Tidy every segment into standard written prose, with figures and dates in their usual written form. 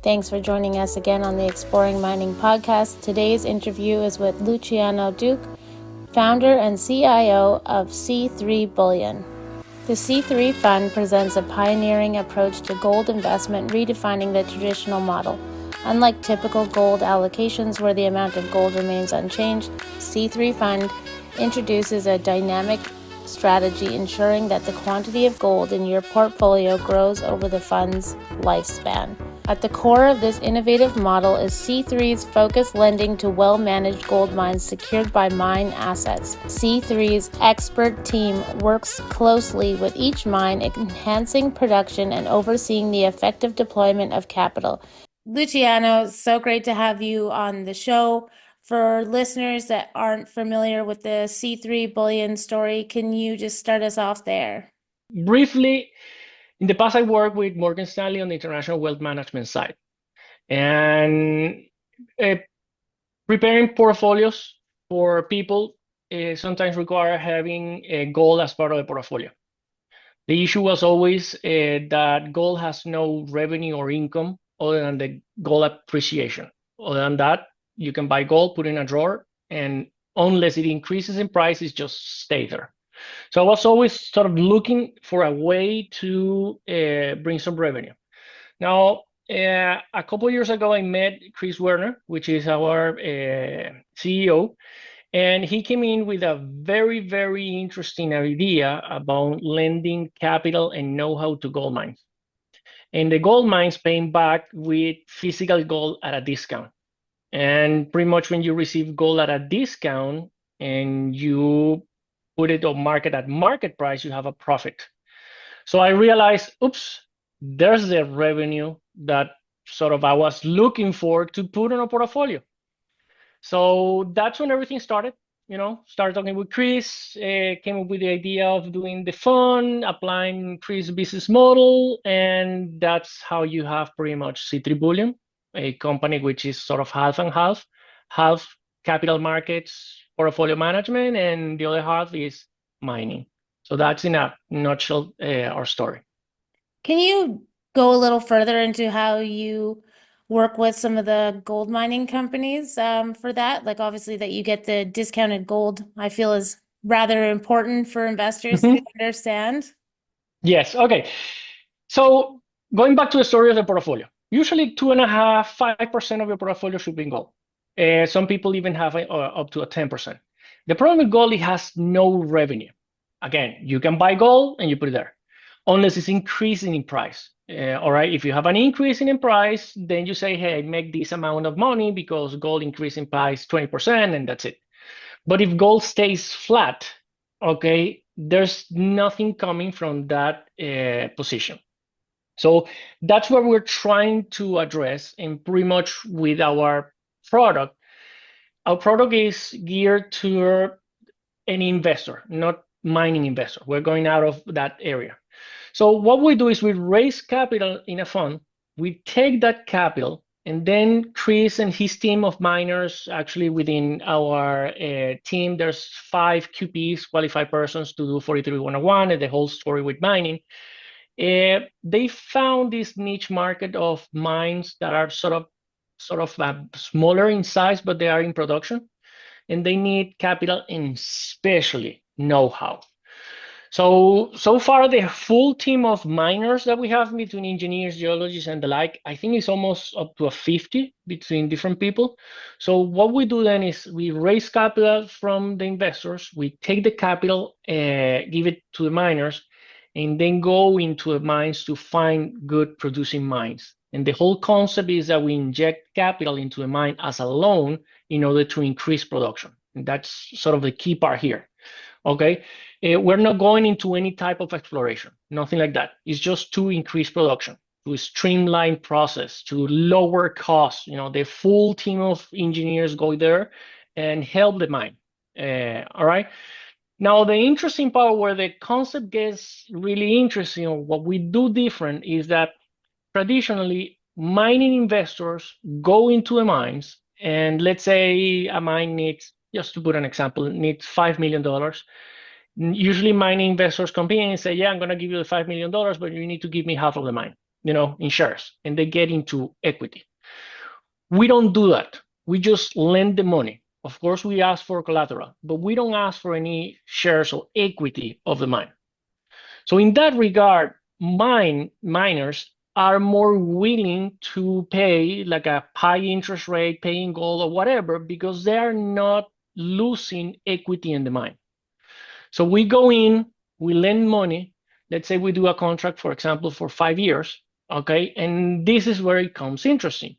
Thanks for joining us again on the Exploring Mining podcast. Today's interview is with Luciano Duque, founder and CIO of C3 Bullion. The C3 Fund presents a pioneering approach to gold investment, redefining the traditional model. Unlike typical gold allocations where the amount of gold remains unchanged, C3 Fund introduces a dynamic strategy ensuring that the quantity of gold in your portfolio grows over the fund's lifespan. At the core of this innovative model is C3's focused lending to well-managed gold mines secured by mine assets. C3's expert team works closely with each mine, enhancing production and overseeing the effective deployment of capital. Luciano, so great to have you on the show. For listeners that aren't familiar with the C3 Bullion story, can you just start us off there? Briefly, in the past, I worked with Morgan Stanley on the international wealth management side and preparing portfolios for people sometimes require having gold as part of the portfolio. The issue was always that gold has no revenue or income other than the gold appreciation. Other than that, you can buy gold, put it in a drawer, and unless it increases in price, it just stay there. So I was always sort of looking for a way to bring some revenue. Now, a couple of years ago, I met Chris Werner, which is our CEO, and he came in with a very, very interesting idea about lending capital and know-how to gold mines. And the gold mines paying back with physical gold at a discount. And pretty much when you receive gold at a discount and you put it on market at market price, you have a profit. So I realized, oops, there's the revenue that sort of I was looking for to put on a portfolio. So that's when everything started. Started talking with Chris, came up with the idea of doing the fund, applying Chris' business model, and that's how you have pretty much C3 Bullion, a company which is sort of half and half capital markets, portfolio management, and the other half is mining. So that's in a nutshell our story. Can you go a little further into how you work with some of the gold mining companies for that? Like obviously that you get the discounted gold, I feel is rather important for investors to understand. Yes, okay. So going back to the story of the portfolio, usually 2.5%, 5% of your portfolio should be in gold. Some people even have up to a 10%. The problem with gold, it has no revenue. Again, you can buy gold and you put it there, unless it's increasing in price. All right, if you have an increase in price, then you say, hey, I make this amount of money because gold increased in price 20%, and that's it. But if gold stays flat, okay, there's nothing coming from that position. So that's what we're trying to address, and pretty much with our product. Our product is geared to an investor, not mining investor. We're going out of that area. So what we do is we raise capital in a fund. We take that capital, and then Chris and his team of miners, actually within our team, there's 5 QPs, qualified persons, to do 43-101 and the whole story with mining. They found this niche market of mines that are sort of smaller in size, but they are in production, and they need capital and especially know-how. So far, the full team of miners that we have between engineers, geologists, and the like, I think it's almost up to 50 between different people. So what we do then is we raise capital from the investors, we take the capital, give it to the miners, and then go into the mines to find good producing mines. And the whole concept is that we inject capital into the mine as a loan in order to increase production. And that's sort of the key part here. Okay, we're not going into any type of exploration, nothing like that. It's just to increase production, to streamline process, to lower costs. The full team of engineers go there and help the mine. All right. Now, the interesting part where the concept gets really interesting, or what we do different, is that traditionally mining investors go into the mines, and let's say a mine needs, just to put an example, needs $5 million. Usually mining investors come in and say, yeah, I'm going to give you the $5 million, but you need to give me half of the mine. in shares, and they get into equity. We don't do that. We just lend the money. Of course, we ask for collateral, but we don't ask for any shares or equity of the mine. So in that regard, miners are more willing to pay like a high interest rate, paying gold or whatever, because they are not losing equity in the mine. So we go in, we lend money. Let's say we do a contract, for example, for 5 years. Okay. And this is where it comes interesting.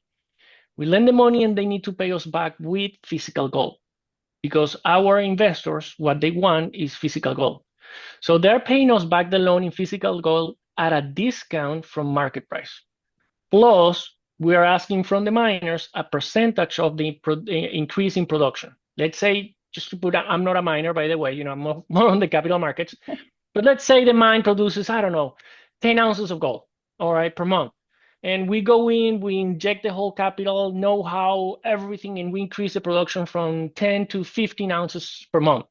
We lend the money and they need to pay us back with physical gold, because our investors, what they want is physical gold. So they're paying us back the loan in physical gold at a discount from market price. Plus, we are asking from the miners a percentage of the increase in production. Let's say, just to put, I'm not a miner, by the way, I'm more on the capital markets, but let's say the mine produces, I don't know, 10 ounces of gold, all right, per month. And we go in, we inject the whole capital, know-how, everything, and we increase the production from 10 to 15 ounces per month.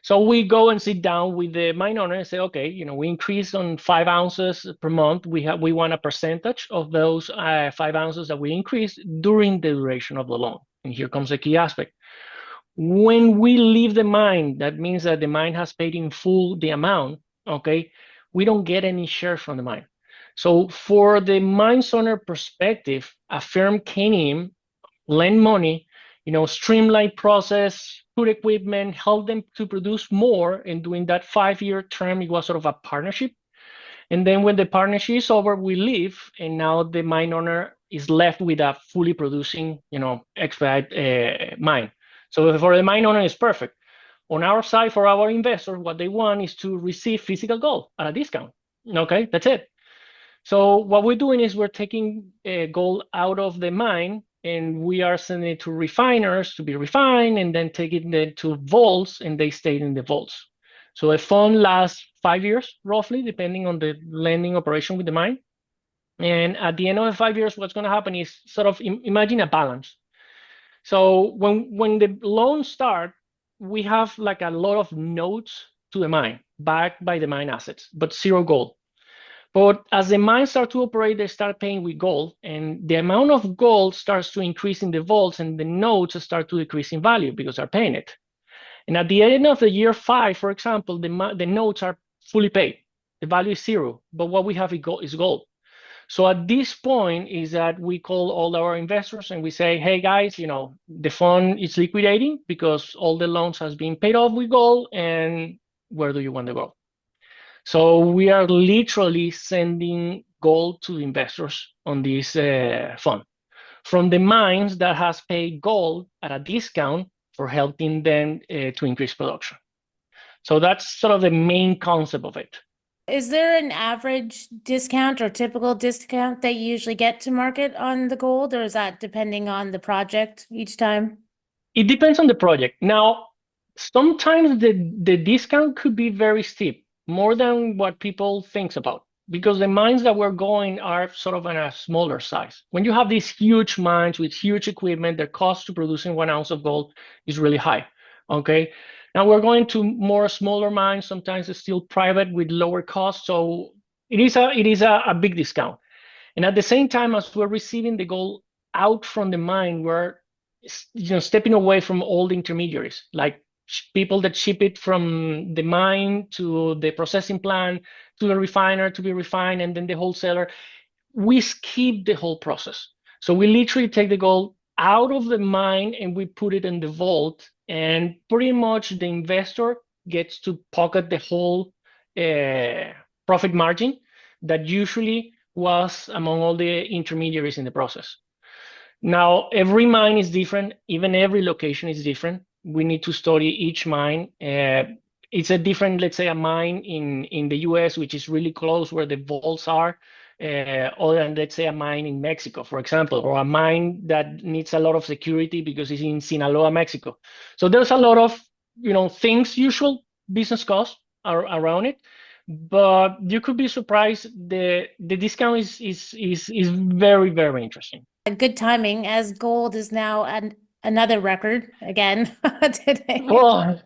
So we go and sit down with the mine owner and say, okay, we increase on 5 ounces per month. We want a percentage of those 5 ounces that we increase during the duration of the loan. And here comes a key aspect. When we leave the mine, that means that the mine has paid in full the amount, okay? We don't get any shares from the mine. So for the mine owner perspective, a firm came in, lend money, streamline process, put equipment, help them to produce more. And during that 5-year term, it was sort of a partnership. And then when the partnership is over, we leave, and now the mine owner is left with a fully producing, expedite mine. So for the mine owner, it's perfect. On our side, for our investors, what they want is to receive physical gold at a discount. Okay, that's it. So what we're doing is we're taking gold out of the mine, and we are sending it to refiners to be refined, and then taking it to vaults, and they stay in the vaults. So a fund lasts 5 years, roughly, depending on the lending operation with the mine. And at the end of the 5 years, what's going to happen is sort of imagine a balance. So when the loans start, we have like a lot of notes to the mine, backed by the mine assets, but zero gold. But as the mines start to operate, they start paying with gold, and the amount of gold starts to increase in the vaults, and the notes start to decrease in value because they're paying it. And at the end of the year 5, for example, the notes are fully paid. The value is zero, but what we have is gold. So at this point is that we call all our investors and we say, hey guys, the fund is liquidating because all the loans has been paid off with gold, and where do you want to go? So we are literally sending gold to investors on this fund from the mines that has paid gold at a discount for helping them to increase production. So that's sort of the main concept of it. Is there an average discount or typical discount that you usually get to market on the gold, or is that depending on the project each time? It depends on the project. Now, sometimes the discount could be very steep, more than what people think about, because the mines that we're going are sort of in a smaller size. When you have these huge mines with huge equipment, the cost to producing 1 ounce of gold is really high. Okay. Now we're going to more smaller mines. Sometimes it's still private with lower costs. So it is a big discount. And at the same time, as we're receiving the gold out from the mine, we're stepping away from all the intermediaries, like people that ship it from the mine to the processing plant to the refiner to be refined, and then the wholesaler. We skip the whole process. So we literally take the gold out of the mine and we put it in the vault, and pretty much the investor gets to pocket the whole profit margin that usually was among all the intermediaries in the process. Now, every mine is different. Even every location is different. We need to study each mine. It's a different, let's say, a mine in the US, which is really close where the vaults are, other than, let's say, a mine in Mexico, for example, or a mine that needs a lot of security because it's in Sinaloa, Mexico. So there's a lot of, things, usual business costs are around it. But you could be surprised. The discount is very, very interesting. Good timing, as gold is now another record again today. Well,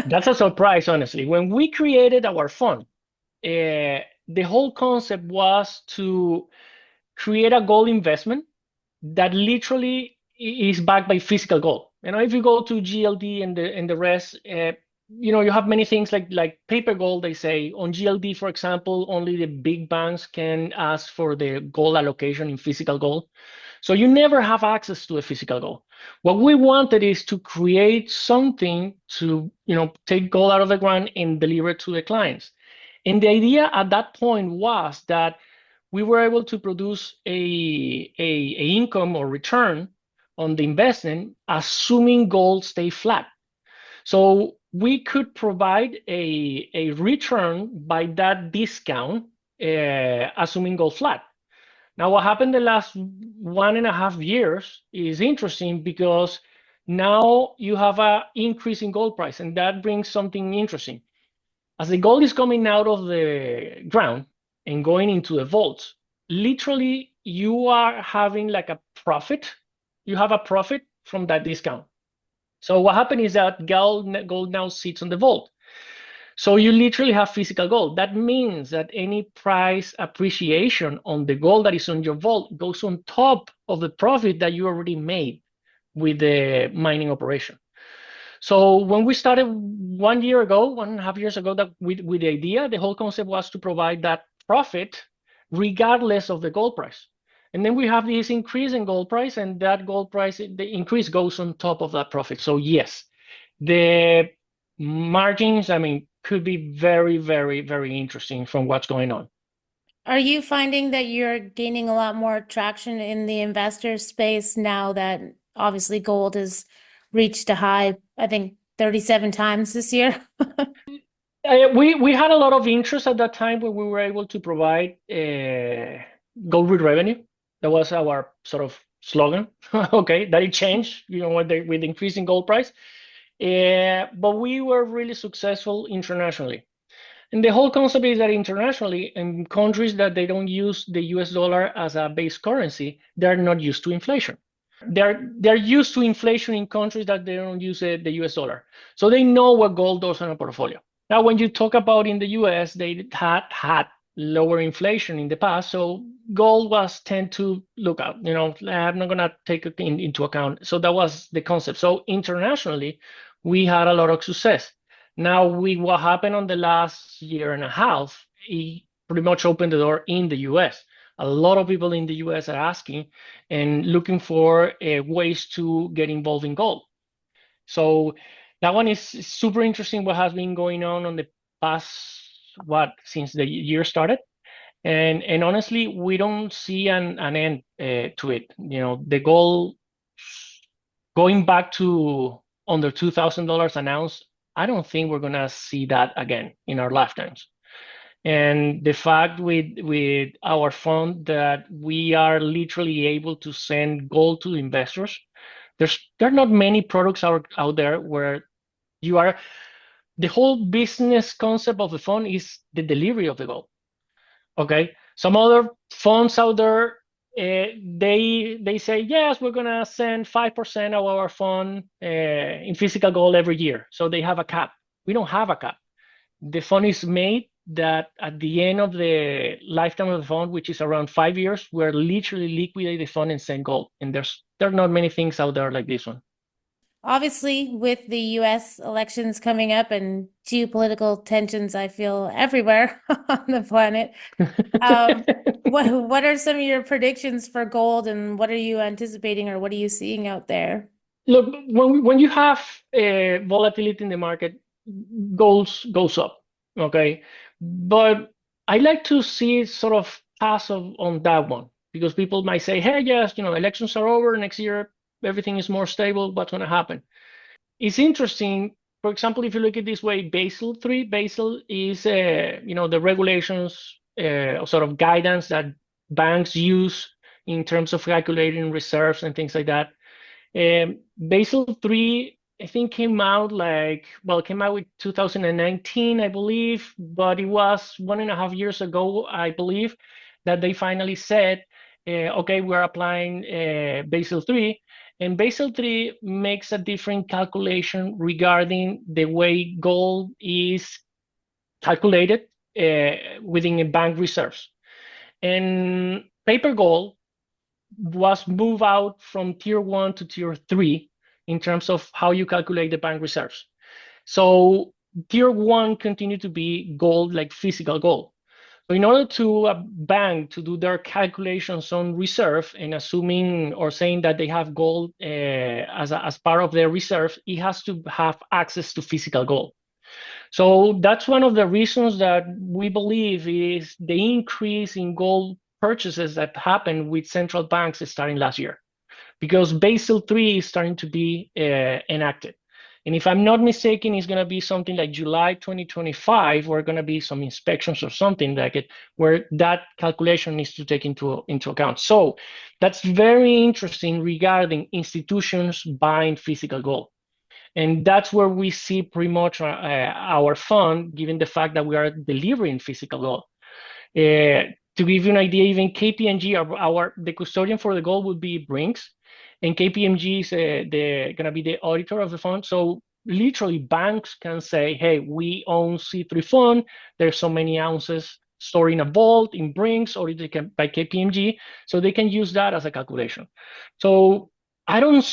that's a surprise, honestly. When we created our fund, the whole concept was to create a gold investment that literally is backed by physical gold. If you go to GLD and the rest, you have many things like paper gold. They say on GLD, for example, only the big banks can ask for the gold allocation in physical gold. So you never have access to a physical gold. What we wanted is to create something to take gold out of the ground and deliver it to the clients. And the idea at that point was that we were able to produce a income or return on the investment, assuming gold stay flat. So we could provide a return by that discount, assuming gold flat. Now, what happened the last 1.5 years is interesting because now you have an increase in gold price, and that brings something interesting. As the gold is coming out of the ground and going into the vaults, literally you are having like a profit. You have a profit from that discount. So what happened is that gold now sits on the vault. So you literally have physical gold. That means that any price appreciation on the gold that is on your vault goes on top of the profit that you already made with the mining operation. So when we started 1 year ago, 1.5 years ago, that with the idea, the whole concept was to provide that profit regardless of the gold price. And then we have this increase in gold price, and that gold price, the increase goes on top of that profit. So yes, the margins, could be very, very, very interesting from what's going on. Are you finding that you're gaining a lot more traction in the investor space now that obviously gold has reached a high, I think 37 times this year? We had a lot of interest at that time when we were able to provide gold with revenue. That was our sort of slogan. Okay, that it changed, with the increasing gold price. But we were really successful internationally. And the whole concept is that internationally, in countries that they don't use the US dollar as a base currency, they're not used to inflation. They're used to inflation in countries that they don't use the US dollar. So they know what gold does on a portfolio. Now, when you talk about in the US, they had lower inflation in the past, so gold was tend to look out. I'm not gonna take it into account. So that was the concept. So internationally, we had a lot of success. Now, what happened on the last year and a half, it pretty much opened the door in the US. A lot of people in the US are asking and looking for ways to get involved in gold. So that one is super interesting. What has been going on the past, since the year started, and honestly, we don't see an end to it. The goal going back to under $2,000 an ounce. I don't think we're gonna see that again in our lifetimes. And the fact with our fund that we are literally able to send gold to investors, there are not many products out there where the whole business concept of the fund is the delivery of the gold. Okay, some other funds out there, they say, yes, we're gonna send 5% of our fund in physical gold every year. So they have a cap. We don't have a cap. The fund is made that at the end of the lifetime of the fund, which is around 5 years, we're literally liquidate the fund and send gold. And there are not many things out there like this one. Obviously, with the US elections coming up and geopolitical tensions, I feel everywhere on the planet. What are some of your predictions for gold, and what are you anticipating, or what are you seeing out there? Look, when you have volatility in the market, goes up, okay? But I like to see sort of pass on that one, because people might say, hey, yes, elections are over, next year everything is more stable, what's going to happen? It's interesting. For example, if you look at this way, Basel is the regulations, sort of guidance that banks use in terms of calculating reserves and things like that. Basel III, I think, came out with 2019, I believe, but it was 1.5 years ago, I believe, that they finally said, okay, we're applying Basel III. And Basel III makes a different calculation regarding the way gold is calculated within a bank reserves. And paper gold was moved out from tier 1 to tier 3 in terms of how you calculate the bank reserves. So tier 1 continued to be gold, like physical gold. So in order to a bank to do their calculations on reserve and assuming or saying that they have gold as part of their reserve, it has to have access to physical gold. So that's one of the reasons that we believe is the increase in gold purchases that happened with central banks starting last year, because Basel III is starting to be enacted. And if I'm not mistaken, it's going to be something like July 2025, where going to be some inspections or something like it, where that calculation needs to take into account. So that's very interesting regarding institutions buying physical gold. And that's where we see pretty much our fund, given the fact that we are delivering physical gold. To give you an idea, even KPMG, the custodian for the gold would be Brinks, and KPMG is going to be the auditor of the fund. So literally, banks can say, "Hey, we own C3 Fund. There's so many ounces stored in a vault in Brinks, audited by KPMG," so they can use that as a calculation. So I don't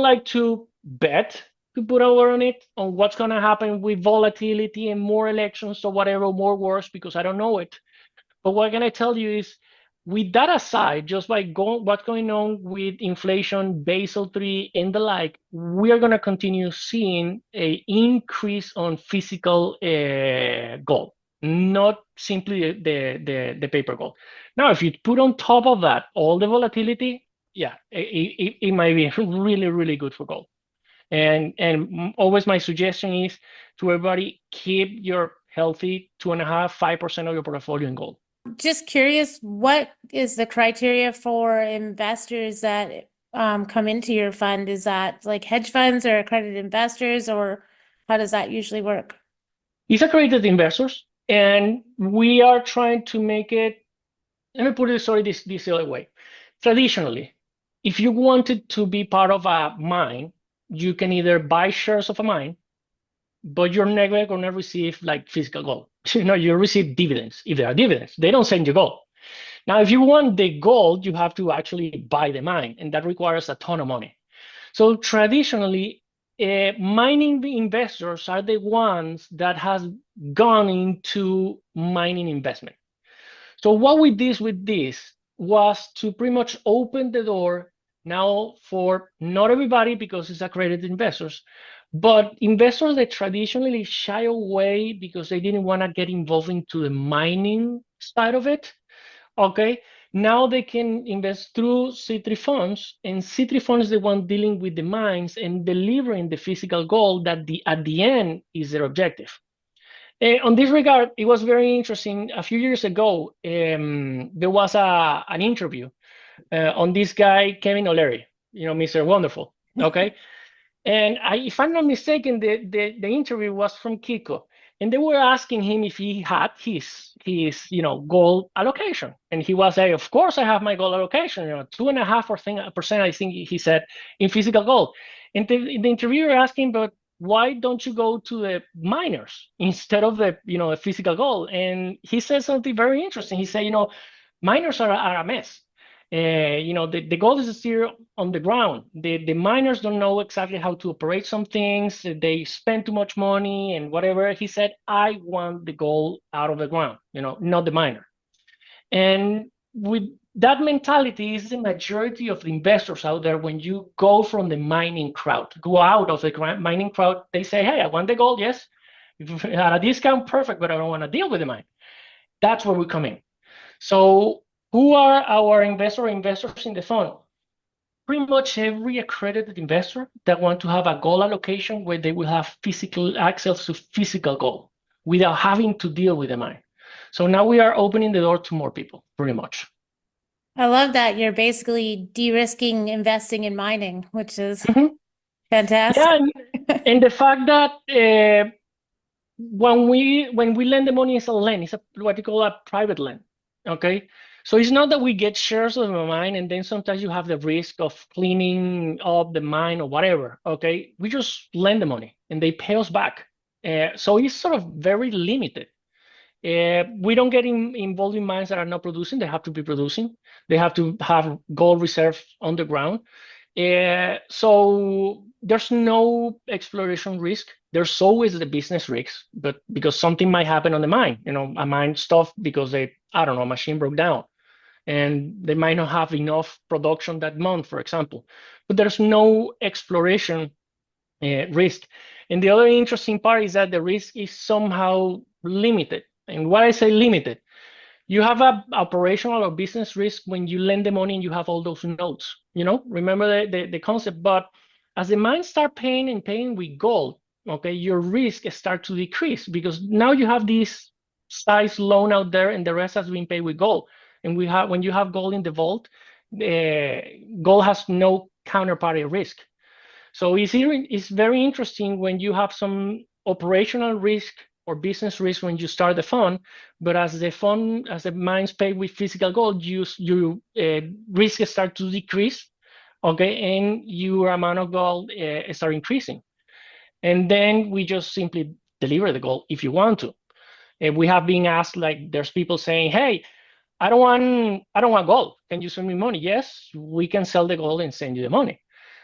like to bet, to put a word on it, on what's going to happen with volatility and more elections or whatever, more wars, because I don't know it. But what can I tell you is, with that aside, just by what's going on with inflation, Basel III, and the like, we are going to continue seeing an increase on physical gold, not simply the paper gold. Now, if you put on top of that all the volatility, yeah, it might be really, really good for gold. And always my suggestion is to everybody, keep your healthy 2.5%, 5% of your portfolio in gold. Just curious, what is the criteria for investors that come into your fund? Is that like hedge funds or accredited investors, or how does that usually work? It's accredited investors, and we are trying to make it. Let me put it this other way. Traditionally, if you wanted to be part of a mine, you can either buy shares of a mine, but you're never going to receive like physical gold. You receive dividends. If there are dividends, they don't send you gold. Now, if you want the gold, you have to actually buy the mine, and that requires a ton of money. So traditionally, mining investors are the ones that has gone into mining investment. So what we did with this was to pretty much open the door now for not everybody, because it's accredited investors, but investors that traditionally shy away because they didn't want to get involved into the mining side of it. Okay, now they can invest through C3 funds, and C3 funds is the one dealing with the mines and delivering the physical gold that at the end is their objective. On this regard, it was very interesting. A few years ago, there was an interview on this guy, Kevin O'Leary, Mr. Wonderful. Okay. And if I'm not mistaken, the interview was from Kiko, and they were asking him if he had his gold allocation, and he was like, "Of course, I have my gold allocation. 2.5%, I think he said, in physical gold." And the interviewer asked him, "But why don't you go to the miners instead of the physical gold?" And he said something very interesting. He said, "Miners are a mess. The gold is still on the ground. The miners don't know exactly how to operate some things. They spend too much money and whatever." He said, "I want the gold out of the ground, not the miner." And with that mentality is the majority of the investors out there. When you go from the mining crowd, go out of the mining crowd, they say, "Hey, I want the gold, yes. If at a discount, perfect, but I don't want to deal with the mine." That's where we come in. So who are our investors in the fund? Pretty much every accredited investor that want to have a gold allocation where they will have physical access to physical gold without having to deal with the mine. So now we are opening the door to more people, pretty much. I love that you're basically de-risking investing in mining, which is fantastic. Yeah, and the fact that when we lend the money, it's a lend. It's what you call a private lend. Okay, so it's not that we get shares of the mine and then sometimes you have the risk of cleaning up the mine or whatever. Okay, we just lend the money and they pay us back. So it's sort of very limited. We don't get involved in mines that are not producing. They have to be producing. They have to have gold reserve on the ground. So there's no exploration risk. There's always the business risk, but because something might happen on the mine, a mine stopped because I don't know, a machine broke down and they might not have enough production that month, for example. But there's no exploration risk. And the other interesting part is that the risk is somehow limited. And why I say limited, you have a operational or business risk when you lend the money and you have all those notes. Remember the concept. But as the mines start paying and paying with gold, okay, your risk start to decrease because now you have this size loan out there and the rest has been paid with gold. And when you have gold in the vault, gold has no counterparty risk. So it's very interesting when you have some operational risk or business risk when you start the fund, but as the mines pay with physical gold, you risk start to decrease, okay, and your amount of gold start increasing, and then we just simply deliver the gold if you want to. And we have been asked, like, there's people saying, "Hey, I don't want gold. Can you send me money?" Yes, we can sell the gold and send you the money.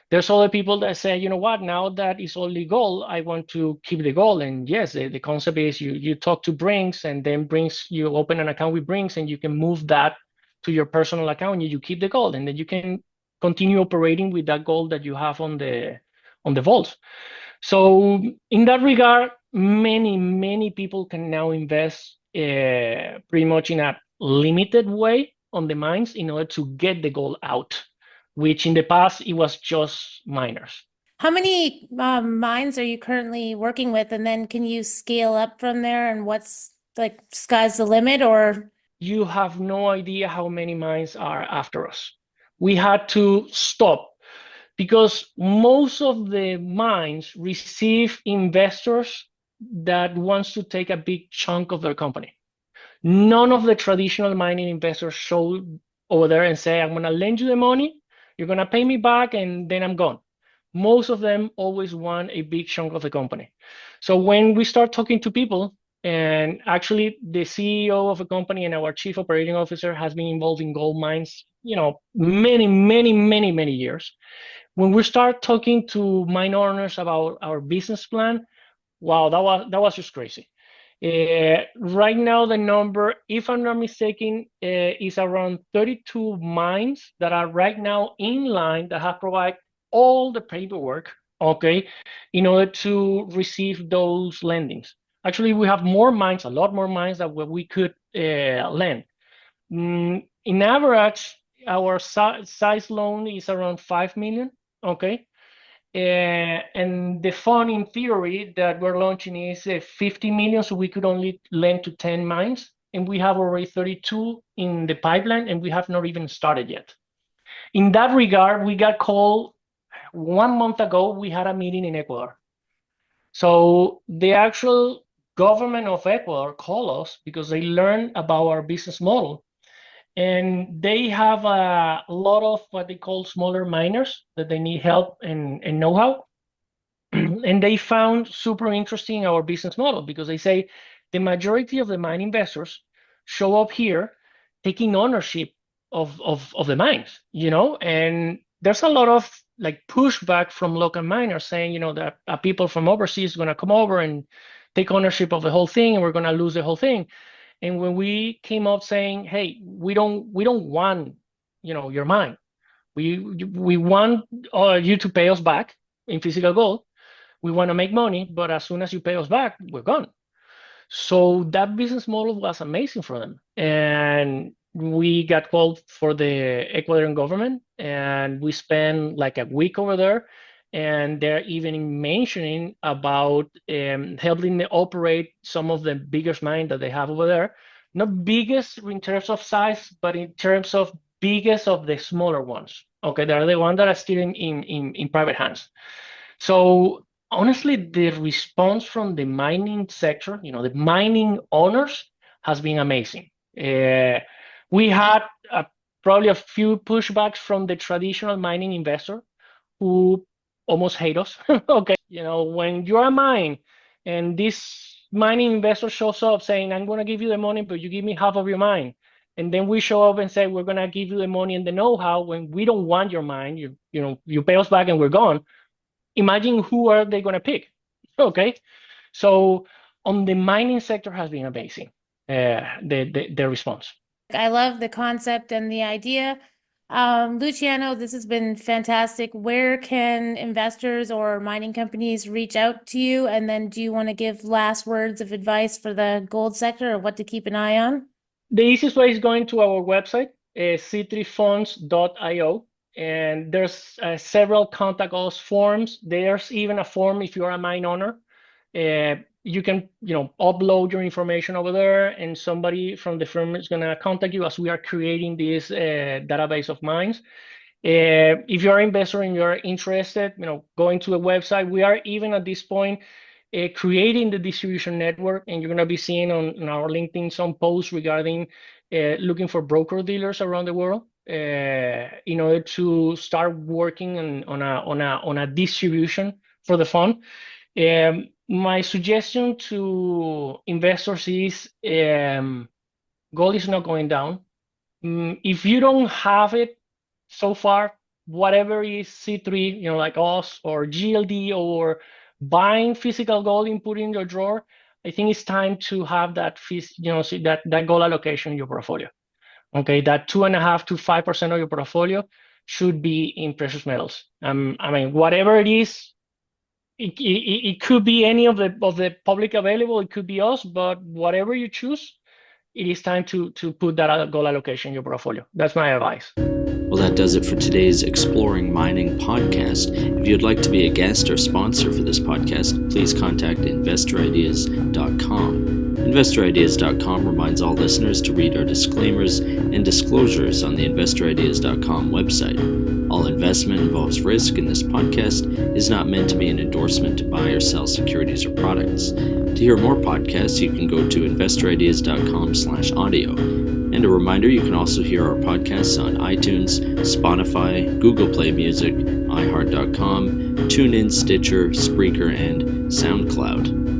There's other people that say, you know what, now that it's only gold, I want to keep the gold. And yes, the concept is you talk to Brinks, and then Brinks, you open an account with Brinks, and you can move that to your personal account, and you keep the gold, and then you can continue operating with that gold that you have on the vault. So in that regard, many people can now invest pretty much in a limited way on the mines in order to get the gold out, which in the past it was just miners. How many mines are you currently working with? And then can you scale up from there? And what's like sky's the limit or? You have no idea how many mines are after us. We had to stop because most of the mines receive investors that wants to take a big chunk of their company. None of the traditional mining investors show over there and say, I'm going to lend you the money, you're going to pay me back, and then I'm gone. Most of them always want a big chunk of the company. So when we start talking to people, and actually the CEO of a company and our chief operating officer has been involved in gold mines, many years. When we start talking to mine owners about our business plan, wow, that was just crazy. Right now, the number, if I'm not mistaken, is around 32 mines that are right now in line that have provided all the paperwork, okay, in order to receive those lendings. Actually, we have more mines, a lot more mines that we could lend. In average, our size loan is around 5 million, okay? And the fund in theory that we're launching is 50 million, so we could only lend to 10 mines. And we have already 32 in the pipeline, and we have not even started yet. In that regard, we got called 1 month ago. We had a meeting in Ecuador. So the actual government of Ecuador called us because they learned about our business model. And they have a lot of what they call smaller miners that they need help and know-how. And they found super interesting our business model because they say the majority of the mine investors show up here taking ownership of the mines, and there's a lot of like pushback from local miners saying, that people from overseas are going to come over and take ownership of the whole thing, and we're going to lose the whole thing. And when we came up saying, hey, we don't want, your mine. We want you to pay us back in physical gold. We want to make money, but as soon as you pay us back, we're gone. So that business model was amazing for them. And we got called for the Ecuadorian government, and we spent like a week over there. And they're even mentioning about helping them operate some of the biggest mines that they have over there. Not biggest in terms of size, but in terms of biggest of the smaller ones. Okay, they're the ones that are still in private hands. So honestly, the response from the mining sector, the mining owners, has been amazing. We had probably a few pushbacks from the traditional mining investor who almost hate us. Okay, when you're a mine and this mining investor shows up saying, I'm going to give you the money, but you give me half of your mine. And then we show up and say, we're going to give you the money and the know-how when we don't want your mine. You pay us back and we're gone. Imagine who are they going to pick? Okay. So on the mining sector has been amazing, the response. I love the concept and the idea. Luciano, this has been fantastic. Where can investors or mining companies reach out to you? And then do you want to give last words of advice for the gold sector or what to keep an eye on? The easiest way is going to our website, c3funds.io. And there's several contact us forms. There's even a form if you're a mine owner. You can upload your information over there, and somebody from the firm is going to contact you as we are creating this database of mines. If you're an investor and you're interested, going to the website, we are even at this point creating the distribution network, and you're going to be seeing on our LinkedIn some posts regarding looking for broker dealers around the world in order to start working on a distribution for the fund. My suggestion to investors is gold is not going down. If you don't have it so far, whatever is C3, like us or GLD or buying physical gold and putting in your drawer, I think it's time to have that that gold allocation in your portfolio. Okay, that 2.5 to 5% of your portfolio should be in precious metals. I mean, whatever it is. It could be any of the public available. It could be us, but whatever you choose, it is time to put that gold allocation in your portfolio. That's my advice. Well, that does it for today's Exploring Mining podcast. If you'd like to be a guest or sponsor for this podcast, please contact investorideas.com. InvestorIdeas.com reminds all listeners to read our disclaimers and disclosures on the InvestorIdeas.com website. All investment involves risk, and this podcast is not meant to be an endorsement to buy or sell securities or products. To hear more podcasts, you can go to investorideas.com/audio. And a reminder, you can also hear our podcasts on iTunes, Spotify, Google Play Music, iHeart.com, TuneIn, Stitcher, Spreaker, and SoundCloud.